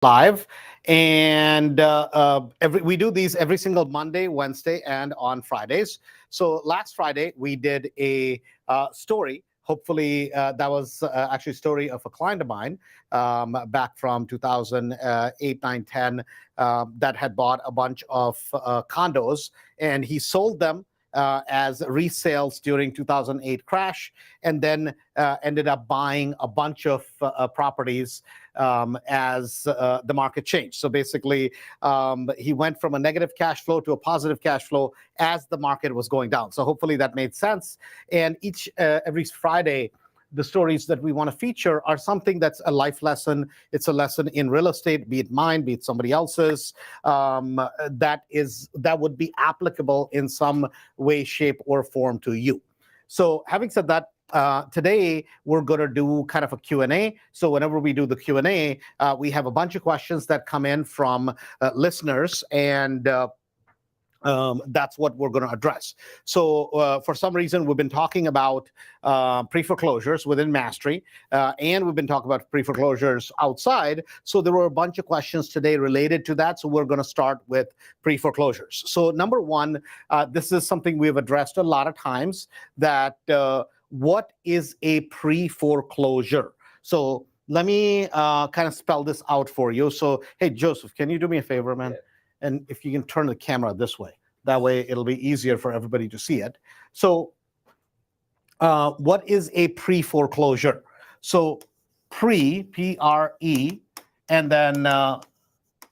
live, and we do these every single Monday, Wednesday, and on Fridays. So last Friday we did a story. Hopefully, that was actually a story of a client of mine back from 2008, 9, 10 that had bought a bunch of condos, and he sold them as resales during 2008 crash, and then ended up buying a bunch of properties as the market changed. So basically, he went from a negative cash flow to a positive cash flow as the market was going down. So hopefully that made sense. And every Friday, the stories that we want to feature are something that's a life lesson. It's a lesson in real estate, be it mine, be it somebody else's, that would be applicable in some way, shape, or form to you. So having said that, today we're going to do kind of a Q&A. So whenever we do the Q&A, we have a bunch of questions that come in from listeners, and that's what we're going to address. So for some reason, we've been talking about pre-foreclosures within Mastery, and we've been talking about pre-foreclosures outside. So there were a bunch of questions today related to that. So we're going to start with pre-foreclosures. So number one, this is something we've addressed a lot of times, that what is a pre-foreclosure? So let me kind of spell this out for you. So, hey, Joseph, can you do me a favor, man? Yeah. And if you can turn the camera this way, that way it'll be easier for everybody to see it. So what is a pre-foreclosure? So P-R-E, and then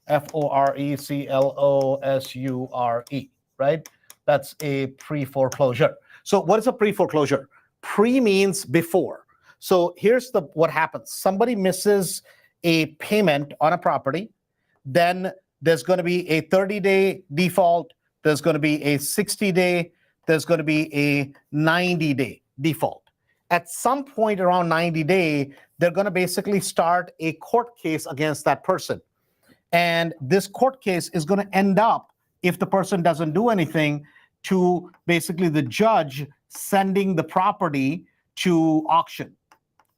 F-O-R-E-C-L-O-S-U-R-E, right? That's a pre-foreclosure. So what is a pre-foreclosure? Pre means before. So here's what happens. Somebody misses a payment on a property, then there's going to be a 30-day default, there's going to be a 60-day, there's going to be a 90-day default. At some point around 90-day, they're going to basically start a court case against that person. And this court case is going to end up, if the person doesn't do anything, to basically the judge sending the property to auction,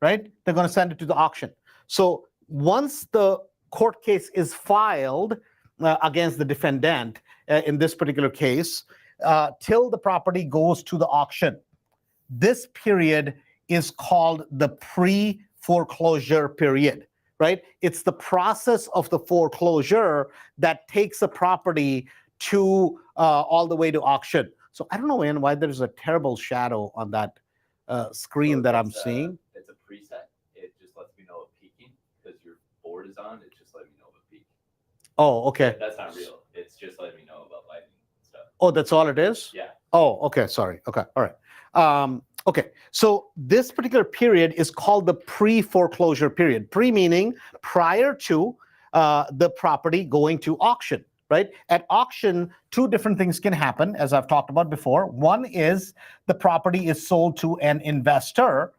right? They're going to send it to the auction. So once the court case is filed against the defendant, in this particular case, till the property goes to the auction, this period is called the pre-foreclosure period, right? It's the process of the foreclosure that takes a property to all the way to auction. So I don't know, Ian, why there's a terrible shadow on that screen that I'm seeing. It's a preset. It just lets me know it's peaking because your board is on. It just let me know it's peaking. Oh, okay. That's not real. It's just letting me know about lighting stuff. Oh, that's all it is? Yeah. Oh, okay. Sorry. Okay. All right. Okay. So this particular period is called the pre-foreclosure period. Pre meaning prior to the property going to auction, right? At auction, two different things can happen, as I've talked about before. One is the property is sold to an investor,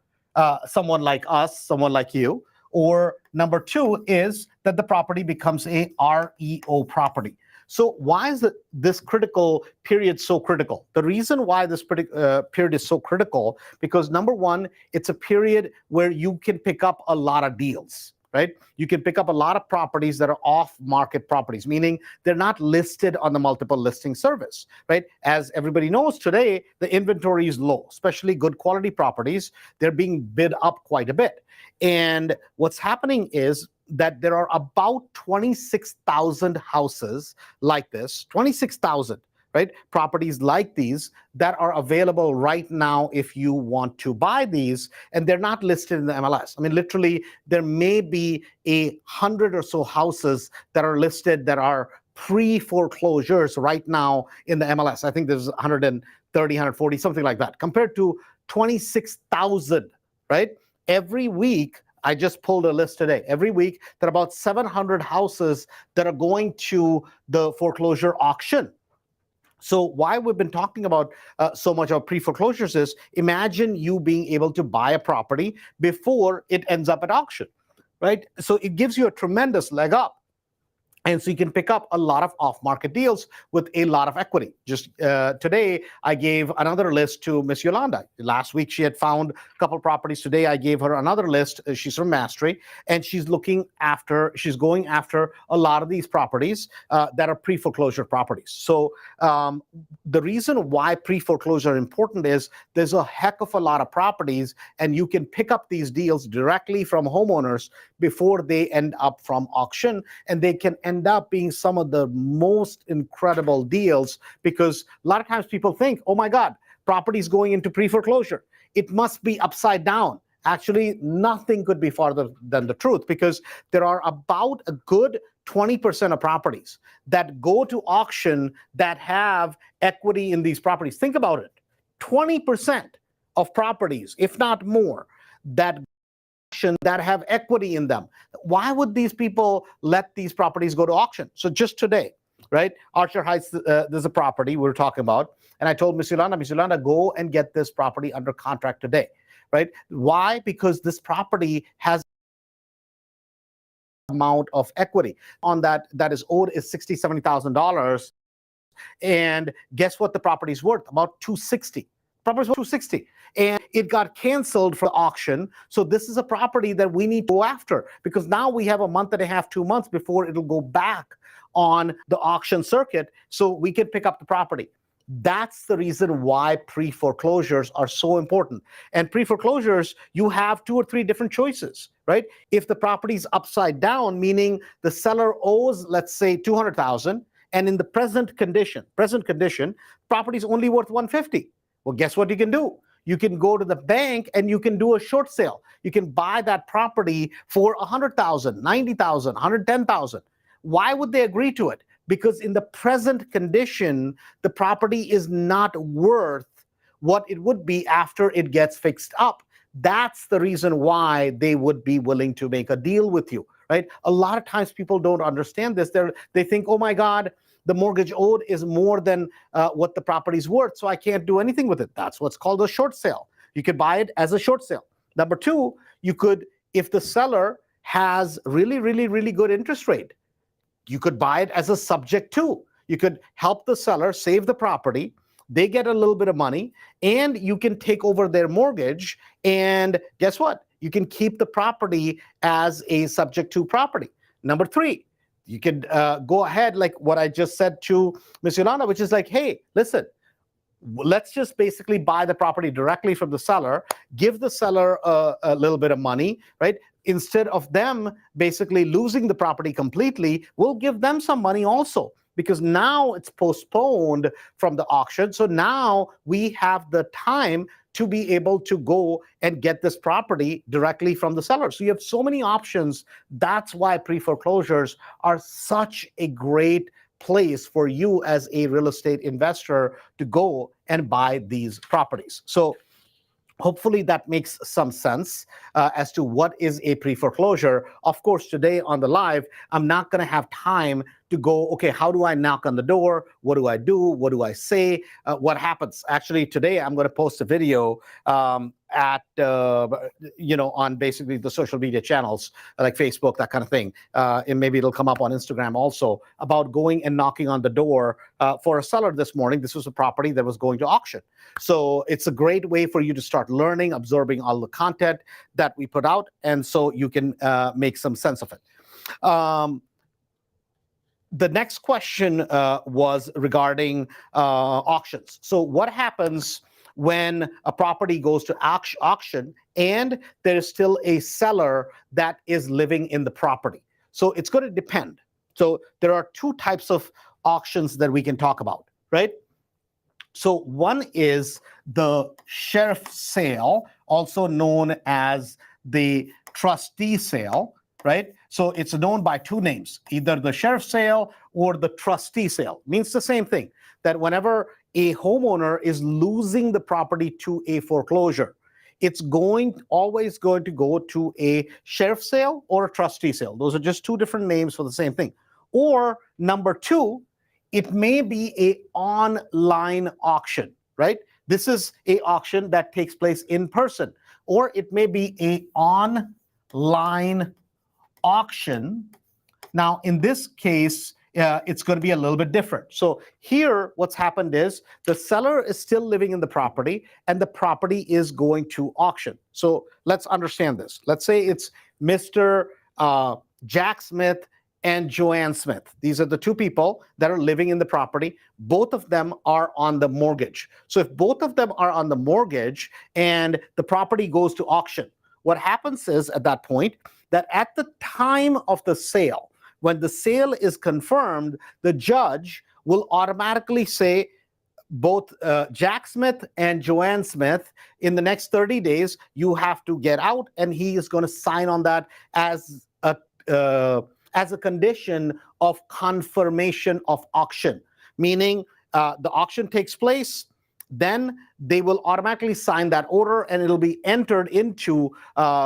someone like us, someone like you. Or number two is that the property becomes a REO property. So why is this critical period so critical? The reason why this period is so critical, because number one, it's a period where you can pick up a lot of deals, right? You can pick up a lot of properties that are off-market properties, meaning they're not listed on the multiple listing service, right? As everybody knows today, the inventory is low, especially good quality properties. They're being bid up quite a bit. And what's happening is that there are about 26,000 houses like this, 26,000, right? Properties like these that are available right now if you want to buy these, and they're not listed in the MLS. I mean, literally, there may be 100 or so houses that are listed that are pre-foreclosures right now in the MLS. I think there's 130, 140, something like that, compared to 26,000, right? Every week, I just pulled a list today. Every week, there are about 700 houses that are going to the foreclosure auction. So why we've been talking about so much of pre-foreclosures is, imagine you being able to buy a property before it ends up at auction, right? So it gives you a tremendous leg up. And so you can pick up a lot of off-market deals with a lot of equity. Just today, I gave another list to Miss Yolanda. Last week, she had found a couple properties. Today, I gave her another list. She's from Mastery, and she's going after a lot of these properties that are pre-foreclosure properties. So the reason why pre-foreclosure are important is there's a heck of a lot of properties, and you can pick up these deals directly from homeowners before they end up from auction, and they can end up being some of the most incredible deals, because a lot of times people think, oh my God, property is going into pre-foreclosure. It must be upside down. Actually, nothing could be farther than the truth, because there are about a good 20% of properties that go to auction that have equity in these properties. Think about it. 20% of properties, if not more, that have equity in them. Why would these people let these properties go to auction? So just today, right? Archer Heights, there's a property we were talking about, and I told Miss Yolanda, go and get this property under contract today, right? Why? Because this property has amount of equity on that is owed is $60,000-$70,000, and guess what the property's worth? About $260,000. Property's worth $260,000. And it got canceled for the auction. So this is a property that we need to go after, because now we have a month and a half, 2 months before it'll go back on the auction circuit, so we can pick up the property. That's the reason why pre-foreclosures are so important. And pre-foreclosures, you have 2 or 3 different choices, right? If the property's upside down, meaning the seller owes, let's say, $200,000, and in the present condition, property's only worth $150,000. Well, guess what you can do? You can go to the bank and you can do a short sale. You can buy that property for $100,000, $90,000, $110,000. Why would they agree to it? Because in the present condition, the property is not worth what it would be after it gets fixed up. That's the reason why they would be willing to make a deal with you, right? A lot of times people don't understand this. They think, oh my God, the mortgage owed is more than what the property's worth, so I can't do anything with it. That's what's called a short sale. You could buy it as a short sale. Number 2, you could, if the seller has really, really, really good interest rate, you could buy it as a subject to. You could help the seller save the property. They get a little bit of money, and you can take over their mortgage. And guess what? You can keep the property as a subject to property. Number 3, you could go ahead, like what I just said to Ms. Yolanda, which is like, hey, listen, let's just basically buy the property directly from the seller, give the seller a little bit of money, right? Instead of them basically losing the property completely, we'll give them some money also, because now it's postponed from the auction. So now we have the time to be able to go and get this property directly from the seller. So you have so many options. That's why pre-foreclosures are such a great place for you as a real estate investor to go and buy these properties. So hopefully that makes some sense as to what is a pre-foreclosure. Of course, today on the live, I'm not going to have time to go, okay, how do I knock on the door? What do I do? What do I say? What happens? Actually, today I'm going to post a video on basically the social media channels like Facebook, that kind of thing. And maybe it'll come up on Instagram also, about going and knocking on the door for a seller this morning. This was a property that was going to auction. So it's a great way for you to start learning, absorbing all the content that we put out, and so you can make some sense of it. The next question was regarding auctions. So what happens when a property goes to auction and there is still a seller that is living in the property? So it's going to depend. So there are 2 types of auctions that we can talk about, right? So one is the sheriff sale, also known as the trustee sale, right? So it's known by 2 names, either the sheriff sale or the trustee sale. Means the same thing, that whenever a homeowner is losing the property to a foreclosure, it's always going to go to a sheriff sale or a trustee sale. Those are just 2 different names for the same thing. Or number 2, it may be a online auction, right? This is a auction that takes place in person, or it may be a online auction Now, in this case, it's going to be a little bit different. So here, what's happened is the seller is still living in the property and the property is going to auction. So let's understand this. Let's say it's Mr. Jack Smith and Joanne Smith. These are the two people that are living in the property. Both of them are on the mortgage. So if both of them are on the mortgage and the property goes to auction, what happens is at that point that at the time of the sale, when the sale is confirmed, the judge will automatically say both Jack Smith and Joanne Smith, in the next 30 days, you have to get out, and he is going to sign on that as a condition of confirmation of auction, meaning the auction takes place, then they will automatically sign that order and it'll be entered into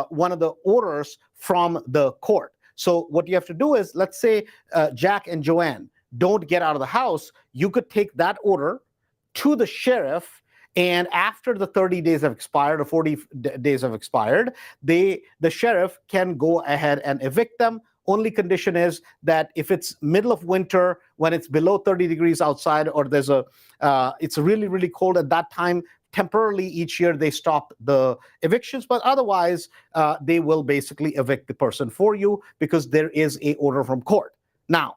one of the orders from the court. So what you have to do is, let's say Jack and Joanne don't get out of the house, you could take that order to the sheriff, and after the 30 days have expired or 40 days have expired, the sheriff can go ahead and evict them. Only condition is that if it's middle of winter, when it's below 30 degrees outside, or there's it's really, really cold at that time, temporarily each year they stop the evictions, but otherwise they will basically evict the person for you because there is a order from court. Now,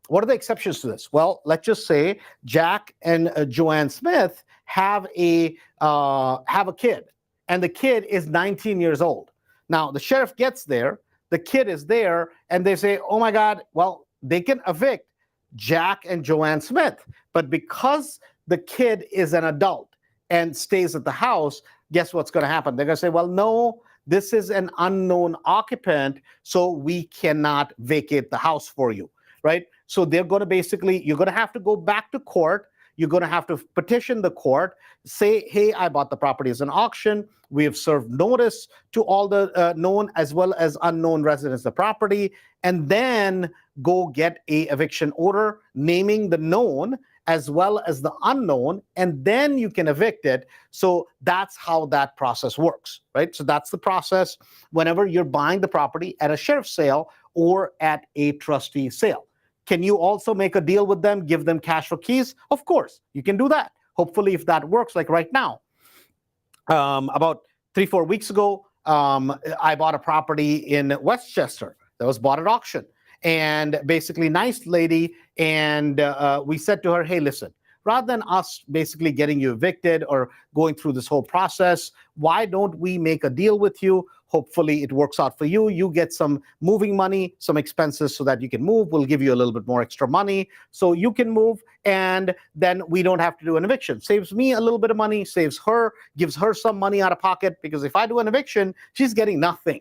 what are the exceptions to this? Well, let's just say Jack and Joanne Smith have a kid, and the kid is 19 years old. Now, the sheriff gets there, the kid is there, and they say, oh my God, well, they can evict Jack and Joanne Smith. But because the kid is an adult and stays at the house, guess what's going to happen? They're going to say, well, no, this is an unknown occupant, so we cannot vacate the house for you, right? So they're going to basically, you're going to have to go back to court. You're going to have to petition the court, say, hey, I bought the property as an auction. We have served notice to all the known as well as unknown residents of the property, and then go get a eviction order naming the known as well as the unknown, and then you can evict it. So that's how that process works, right? So that's the process whenever you're buying the property at a sheriff's sale or at a trustee sale. Can you also make a deal with them, give them cash for keys? Of course, you can do that. Hopefully, if that works, like right now. About 3-4 weeks ago, I bought a property in Westchester that was bought at auction. And basically, nice lady, and we said to her, hey, listen, rather than us basically getting you evicted or going through this whole process, why don't we make a deal with you? Hopefully it works out for you. You get some moving money, some expenses so that you can move. We'll give you a little bit more extra money so you can move, and then we don't have to do an eviction. Saves me a little bit of money, saves her, gives her some money out of pocket, because if I do an eviction, she's getting nothing,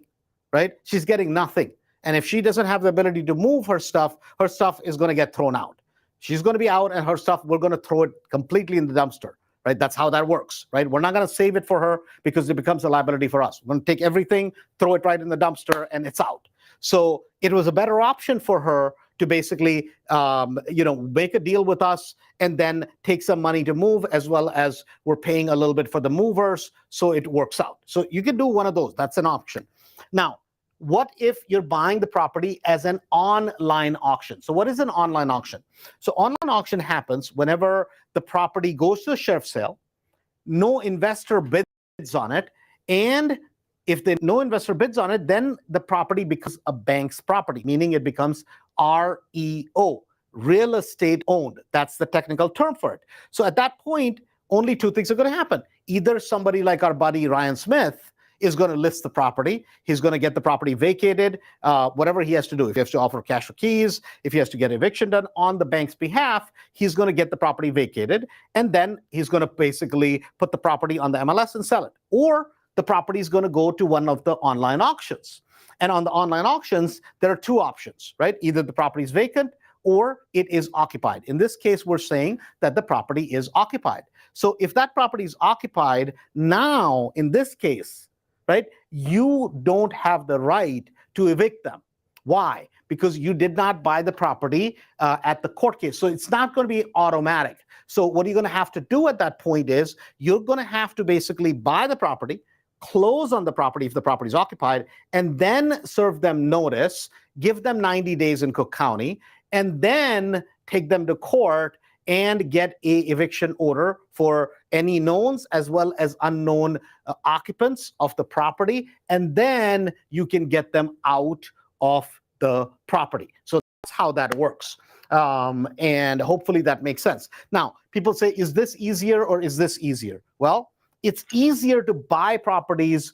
right? She's getting nothing. And if she doesn't have the ability to move her stuff is going to get thrown out. She's going to be out, and her stuff, we're going to throw it completely in the dumpster, right? That's how that works, right? We're not going to save it for her because it becomes a liability for us. We're going to take everything, throw it right in the dumpster, and it's out. So it was a better option for her to basically, make a deal with us and then take some money to move, as well as we're paying a little bit for the movers, so it works out. So you can do one of those. That's an option. Now, what if you're buying the property as an online auction? So what is an online auction? So online auction happens whenever the property goes to a sheriff's sale, no investor bids on it, and if no investor bids on it, then the property becomes a bank's property, meaning it becomes REO, real estate owned. That's the technical term for it. So at that point, only two things are going to happen. Either somebody like our buddy Ryan Smith is going to list the property. He's going to get the property vacated, whatever he has to do. If he has to offer cash for keys, if he has to get eviction done on the bank's behalf, he's going to get the property vacated, and then he's going to basically put the property on the MLS and sell it. Or the property is going to go to one of the online auctions. And on the online auctions, there are two options, right? Either the property is vacant or it is occupied. In this case, we're saying that the property is occupied. So if that property is occupied, now in this case, right, you don't have the right to evict them. Why? Because you did not buy the property at the court case. So it's not going to be automatic. So what you're going to have to do at that point is you're going to have to basically buy the property, close on the property if the property is occupied, and then serve them notice, give them 90 days in Cook County, and then take them to court and get a eviction order for any knowns as well as unknown occupants of the property, and then you can get them out of the property. So that's how that works. And hopefully that makes sense. Now, people say, is this easier or is this easier? Well, it's easier to buy properties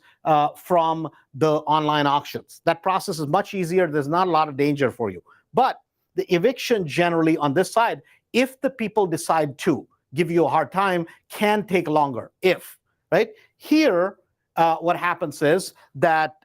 from the online auctions. That process is much easier. There's not a lot of danger for you. But the eviction generally on this side, if the people decide to give you a hard time, can take longer. If, right? Here, what happens is that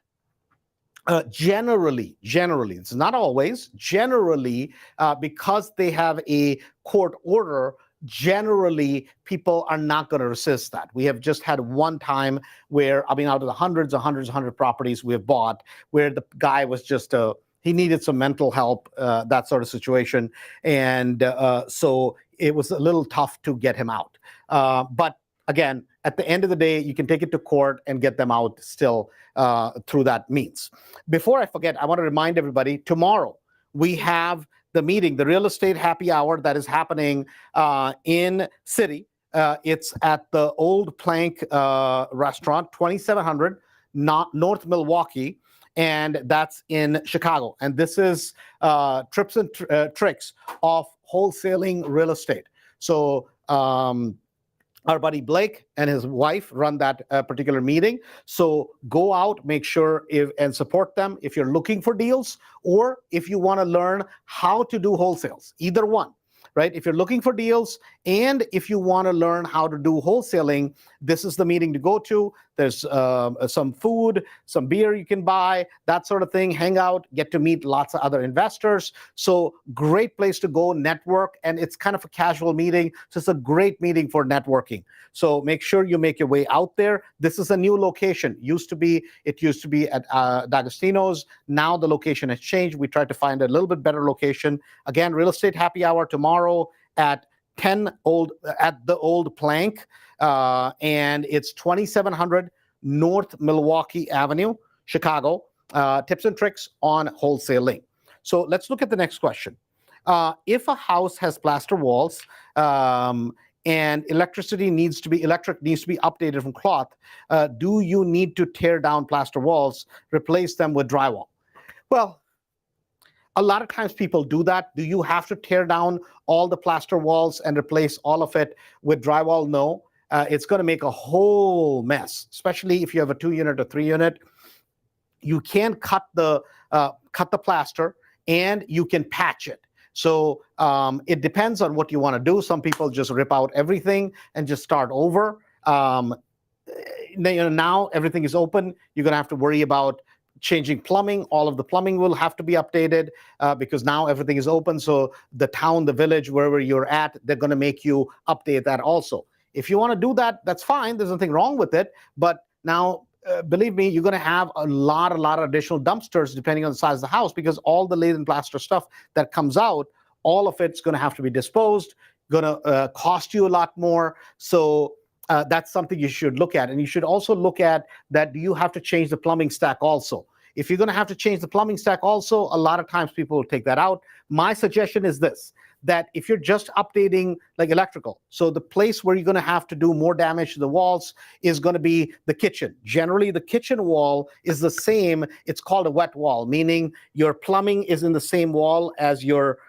generally, it's not always, generally, because they have a court order, generally people are not going to resist that. We have just had one time where, I mean, out of the hundreds of properties we have bought, where the guy was just he needed some mental help, that sort of situation. And so it was a little tough to get him out. But again, at the end of the day, you can take it to court and get them out still through that means. Before I forget, I want to remind everybody, tomorrow we have the meeting, the real estate happy hour that is happening in city. It's at the Old Plank restaurant, 2700 North Milwaukee. And that's in Chicago. And this is tips and tricks of wholesaling real estate. So our buddy Blake and his wife run that particular meeting. So go out, make sure and support them if you're looking for deals, or if you want to learn how to do wholesales, either one. Right? If you're looking for deals and if you want to learn how to do wholesaling, this is the meeting to go to. There's some food, some beer you can buy, that sort of thing, hang out, get to meet lots of other investors. So great place to go, network, and it's kind of a casual meeting. So it's a great meeting for networking. So make sure you make your way out there. This is a new location. It used to be at D'Agostino's. Now the location has changed. We tried to find a little bit better location. Again, real estate happy hour tomorrow at the Old Plank, and it's 2700 North Milwaukee Avenue, Chicago. Tips and tricks on wholesaling. So let's look at the next question. If a house has plaster walls and electric needs to be updated from cloth, do you need to tear down plaster walls, replace them with drywall? Well, a lot of times people do that. Do you have to tear down all the plaster walls and replace all of it with drywall? No. It's going to make a whole mess, especially if you have a 2-unit or 3-unit. You can cut the plaster and you can patch it. So it depends on what you want to do. Some people just rip out everything and just start over. Now everything is open. You're going to have to worry about changing plumbing. All of the plumbing will have to be updated because now everything is open. So the town, the village, wherever you're at, they're going to make you update that also. If you want to do that, that's fine. There's nothing wrong with it. But now, believe me, you're going to have a lot of additional dumpsters depending on the size of the house, because all the lath and plaster stuff that comes out, all of it's going to have to be disposed, going to cost you a lot more. So that's something you should look at. And you should also look at that. Do you have to change the plumbing stack also? If you're going to have to change the plumbing stack also, a lot of times people will take that out. My suggestion is this, that if you're just updating like electrical, so the place where you're going to have to do more damage to the walls is going to be the kitchen. Generally, the kitchen wall is the same. It's called a wet wall, meaning your plumbing is in the same wall as your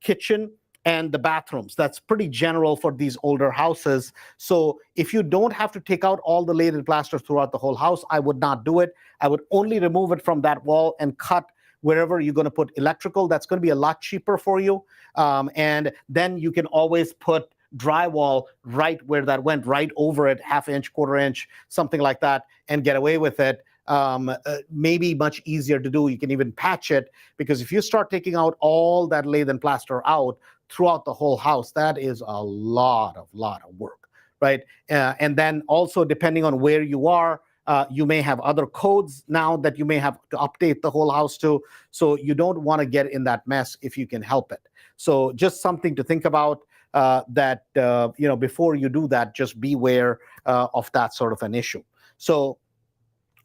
kitchen and the bathrooms. That's pretty general for these older houses. So if you don't have to take out all the lath and plaster throughout the whole house, I would not do it. I would only remove it from that wall and cut wherever you're going to put electrical. That's going to be a lot cheaper for you. And then you can always put drywall right where that went, right over it, 1/2 inch, 1/4 inch, something like that, and get away with it. Maybe much easier to do. You can even patch it, because if you start taking out all that lath and plaster out throughout the whole house, that is a lot of work, right? And then also, depending on where you are, you may have other codes now that you may have to update the whole house to. So you don't want to get in that mess if you can help it. So just something to think about, that before you do that, just beware of that sort of an issue. So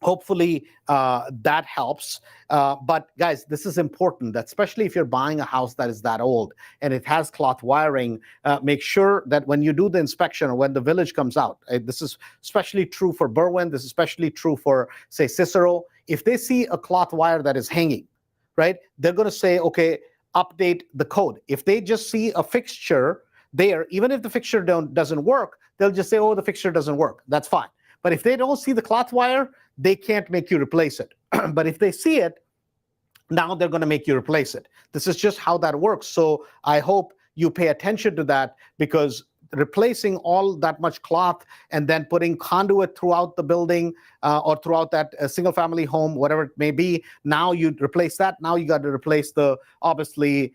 hopefully that helps. But guys, this is important, that especially if you're buying a house that is that old and it has cloth wiring, make sure that when you do the inspection or when the village comes out, this is especially true for Berwyn, this is especially true for, say, Cicero. If they see a cloth wire that is hanging, right, they're going to say, okay, update the code. If they just see a fixture there, even if the fixture doesn't work, they'll just say, oh, the fixture doesn't work. That's fine. But if they don't see the cloth wire, they can't make you replace it. But if they see it, now they're going to make you replace it. This is just how that works. So I hope you pay attention to that, because replacing all that much cloth and then putting conduit throughout the building or throughout that single family home, whatever it may be, now you replace that. Now you got to replace obviously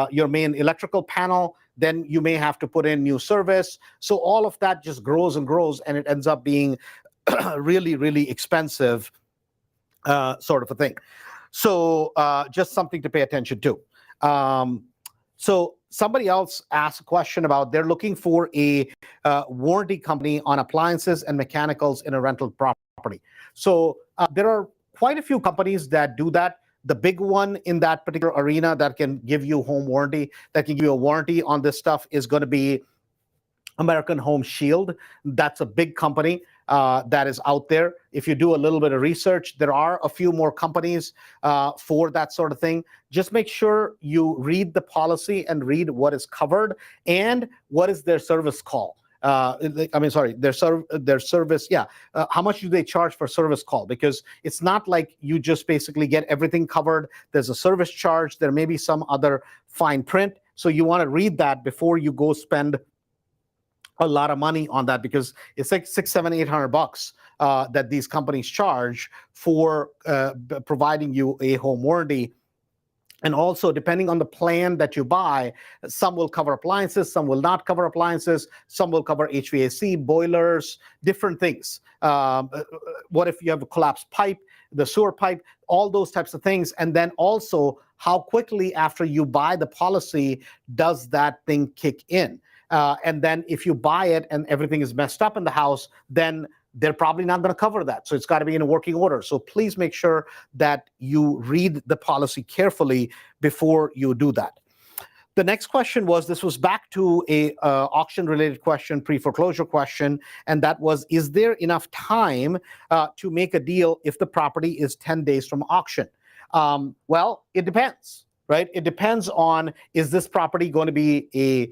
your main electrical panel. Then you may have to put in new service. So all of that just grows and grows, and it ends up being really, really expensive sort of a thing. So just something to pay attention to. So somebody else asked a question about they're looking for a warranty company on appliances and mechanicals in a rental property. So there are quite a few companies that do that. The big one in that particular arena that can give you home warranty, that can give you a warranty on this stuff, is going to be American Home Shield. That's a big company that is out there. If you do a little bit of research, there are a few more companies for that sort of thing. Just make sure you read the policy and read what is covered and what is their service call. Their service. Yeah. How much do they charge for service call? Because it's not like you just basically get everything covered. There's a service charge. There may be some other fine print. So you want to read that before you go spend a lot of money on that, because it's like $600, $700, $800 that these companies charge for providing you a home warranty. And also, depending on the plan that you buy, some will cover appliances, some will not cover appliances, some will cover HVAC, boilers, different things. What if you have a collapsed pipe, the sewer pipe, all those types of things. And then also, how quickly after you buy the policy does that thing kick in? And then if you buy it and everything is messed up in the house, then they're probably not going to cover that. So it's got to be in a working order. So please make sure that you read the policy carefully before you do that. The next question was, this was back to a auction-related question, pre-foreclosure question, and that was, is there enough time to make a deal if the property is 10 days from auction? Well, it depends. Right? It depends on, is this property going to be a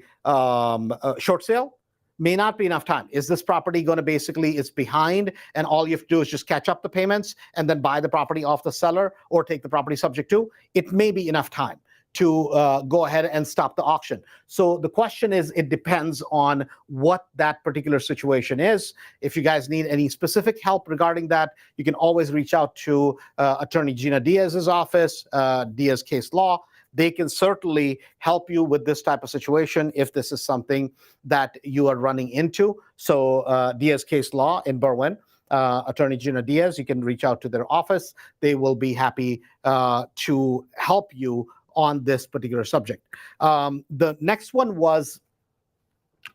short sale? May not be enough time. Is this property going to basically, it's behind and all you have to do is just catch up the payments and then buy the property off the seller or take the property subject to? It may be enough time to go ahead and stop the auction. So the question is, it depends on what that particular situation is. If you guys need any specific help regarding that, you can always reach out to Attorney Gina Diaz's office, Diaz Case Law. They can certainly help you with this type of situation if this is something that you are running into. So Diaz Case Law in Berwyn, Attorney Gina Diaz, you can reach out to their office. They will be happy to help you on this particular subject. The next one was,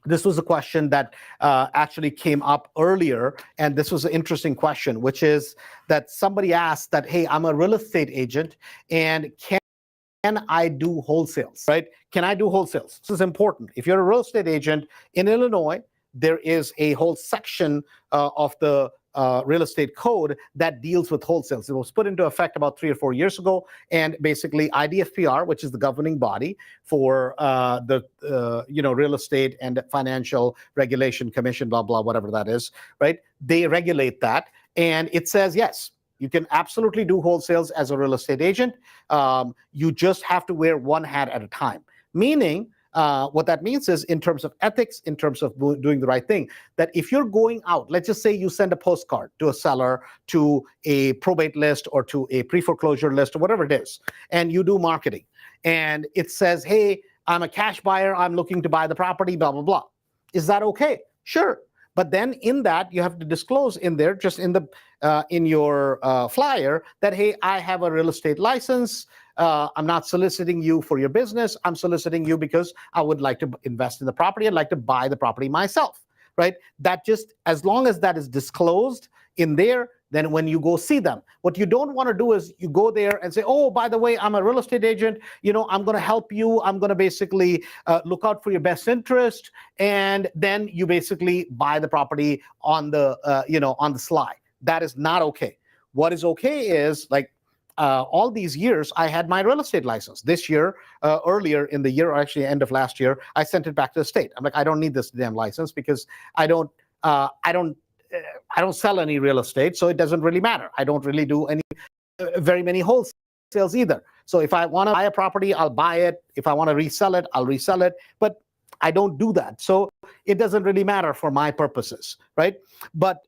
this was a question that actually came up earlier, and this was an interesting question, which is that somebody asked that, hey, I'm a real estate agent, and can I do wholesales, right? Can I do wholesales? This is important. If you're a real estate agent in Illinois, there is a whole section of the real estate code that deals with wholesales. It was put into effect about 3 or 4 years ago, and basically IDFPR, which is the governing body for the real estate and financial regulation commission, blah blah, whatever that is, right? They regulate that, and it says yes, you can absolutely do wholesales as a real estate agent. You just have to wear one hat at a time. Meaning, what that means is, in terms of ethics, in terms of doing the right thing, that if you're going out, let's just say you send a postcard to a seller, to a probate list, or to a pre-foreclosure list, or whatever it is, and you do marketing, and it says, hey, I'm a cash buyer, I'm looking to buy the property, blah, blah, blah. Is that okay? Sure. But then in that, you have to disclose in there, just in the in your flyer, that, hey, I have a real estate license. I'm not soliciting you for your business. I'm soliciting you because I would like to invest in the property. I'd like to buy the property myself, right? That just, as long as that is disclosed in there, then when you go see them. What you don't want to do is you go there and say, oh, by the way, I'm a real estate agent. I'm going to help you. I'm going to basically look out for your best interest. And then you basically buy the property on the, on the sly. That is not okay. What is okay is like, all these years, I had my real estate license. This year, earlier in the year, or actually end of last year, I sent it back to the state. I'm like, I don't need this damn license because I don't sell any real estate, so it doesn't really matter. I don't really do any very many wholesales either. So if I want to buy a property, I'll buy it. If I want to resell it, I'll resell it. But I don't do that. So it doesn't really matter for my purposes, right? But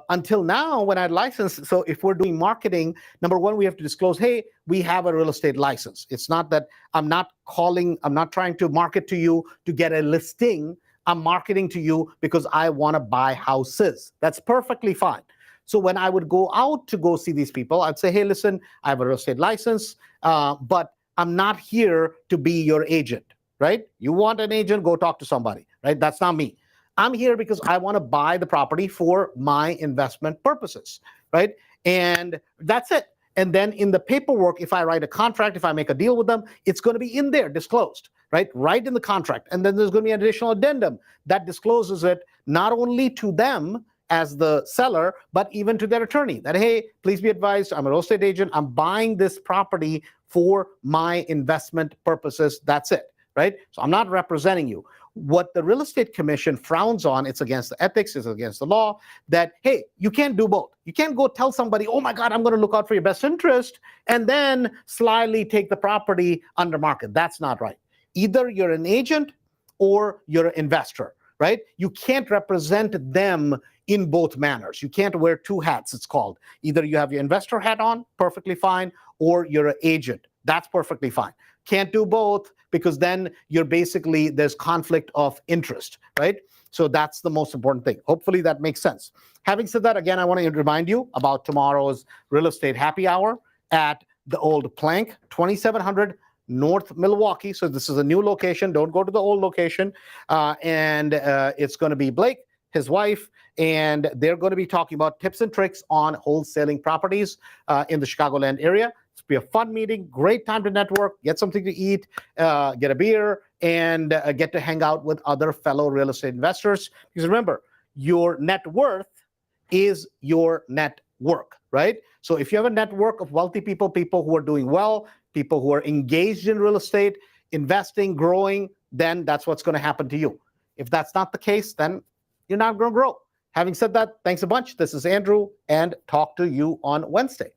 until now, when I had licensed, so if we're doing marketing, number one, we have to disclose, hey, we have a real estate license. It's not that I'm not trying to market to you to get a listing. I'm marketing to you because I want to buy houses. That's perfectly fine. So when I would go out to go see these people, I'd say, hey, listen, I have a real estate license, but I'm not here to be your agent. Right? You want an agent, go talk to somebody, right? That's not me. I'm here because I want to buy the property for my investment purposes, right? And that's it. And then in the paperwork, if I write a contract, if I make a deal with them, it's going to be in there disclosed, right? Right in the contract. And then there's going to be an additional addendum that discloses it not only to them as the seller, but even to their attorney that, hey, please be advised, I'm a real estate agent. I'm buying this property for my investment purposes. That's it. Right? So I'm not representing you. What the Real Estate Commission frowns on, it's against the ethics, it's against the law, that, hey, you can't do both. You can't go tell somebody, oh my God, I'm going to look out for your best interest, and then slyly take the property under market. That's not right. Either you're an agent or you're an investor, right? You can't represent them in both manners. You can't wear two hats, it's called. Either you have your investor hat on, perfectly fine, or you're an agent. That's perfectly fine. Can't do both because then there's conflict of interest, right? So that's the most important thing. Hopefully that makes sense. Having said that, again, I want to remind you about tomorrow's real estate happy hour at the old Plank, 2700 North Milwaukee. So this is a new location. Don't go to the old location. And it's going to be Blake, his wife, and they're going to be talking about tips and tricks on wholesaling properties in the Chicagoland area. Be a fun meeting, great time to network, get something to eat, get a beer, and get to hang out with other fellow real estate investors. Because remember, your net worth is your net work, right? So if you have a network of wealthy people, people who are doing well, people who are engaged in real estate, investing, growing, then that's what's going to happen to you. If that's not the case, then you're not going to grow. Having said that, thanks a bunch. This is Andrew, and talk to you on Wednesday.